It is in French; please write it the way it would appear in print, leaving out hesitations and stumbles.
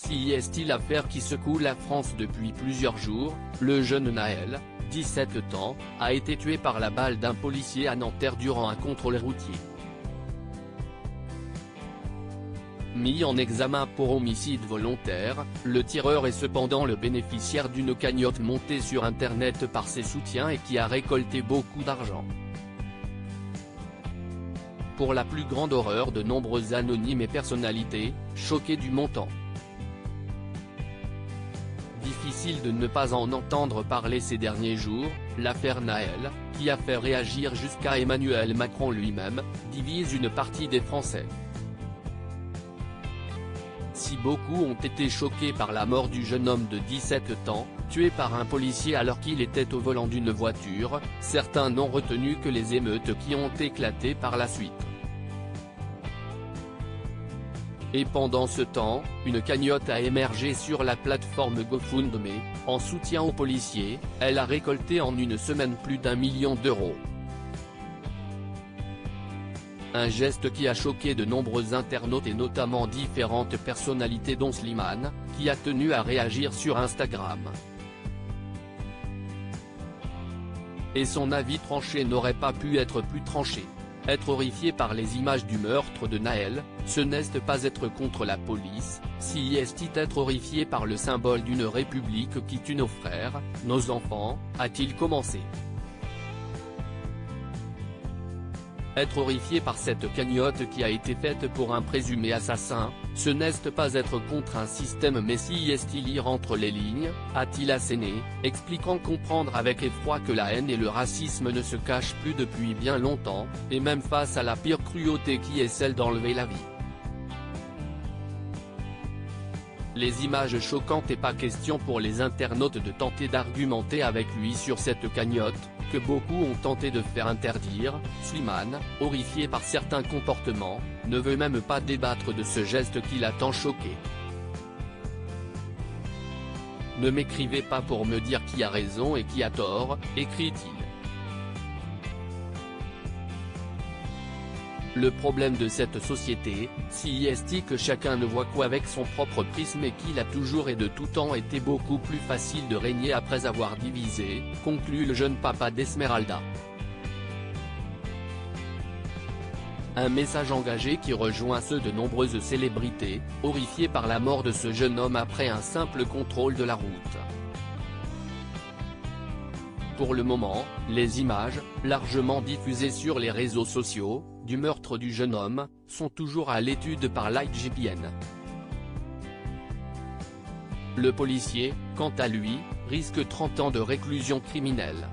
Si est-il l'affaire qui secoue la France depuis plusieurs jours, le jeune Naël, 17 ans, a été tué par la balle d'un policier à Nanterre durant un contrôle routier. Mis en examen pour homicide volontaire, le tireur est cependant le bénéficiaire d'une cagnotte montée sur Internet par ses soutiens et qui a récolté beaucoup d'argent. Pour la plus grande horreur de nombreux anonymes et personnalités, choqués du montant. Difficile de ne pas en entendre parler ces derniers jours, l'affaire Naël, qui a fait réagir jusqu'à Emmanuel Macron lui-même, divise une partie des Français. Si beaucoup ont été choqués par la mort du jeune homme de 17 ans, tué par un policier alors qu'il était au volant d'une voiture, certains n'ont retenu que les émeutes qui ont éclaté par la suite. Et pendant ce temps, une cagnotte a émergé sur la plateforme GoFundMe, en soutien aux policiers. Elle a récolté en une semaine plus d'1 million d'euros. Un geste qui a choqué de nombreux internautes et notamment différentes personnalités dont Slimane, qui a tenu à réagir sur Instagram. Et son avis tranché n'aurait pas pu être plus tranché. Être horrifié par les images du meurtre de Naël, ce n'est pas être contre la police, si est être horrifié par le symbole d'une république qui tue nos frères, nos enfants, a-t-il commencé. Être horrifié par cette cagnotte qui a été faite pour un présumé assassin, ce n'est pas être contre un système mais si est-il lire entre les lignes, a-t-il asséné, expliquant comprendre avec effroi que la haine et le racisme ne se cachent plus depuis bien longtemps, et même face à la pire cruauté qui est celle d'enlever la vie. Les images choquantes et pas question pour les internautes de tenter d'argumenter avec lui sur cette cagnotte, que beaucoup ont tenté de faire interdire. Slimane, horrifié par certains comportements, ne veut même pas débattre de ce geste qui l'a tant choqué. Ne m'écrivez pas pour me dire qui a raison et qui a tort, écrit-il. Le problème de cette société, si est que chacun ne voit qu'avec son propre prisme et qu'il a toujours et de tout temps été beaucoup plus facile de régner après avoir divisé, conclut le jeune papa d'Esmeralda. Un message engagé qui rejoint ceux de nombreuses célébrités, horrifiées par la mort de ce jeune homme après un simple contrôle de la route. Pour le moment, les images, largement diffusées sur les réseaux sociaux, du meurtre du jeune homme, sont toujours à l'étude par l'IGPN. Le policier, quant à lui, risque 30 ans de réclusion criminelle.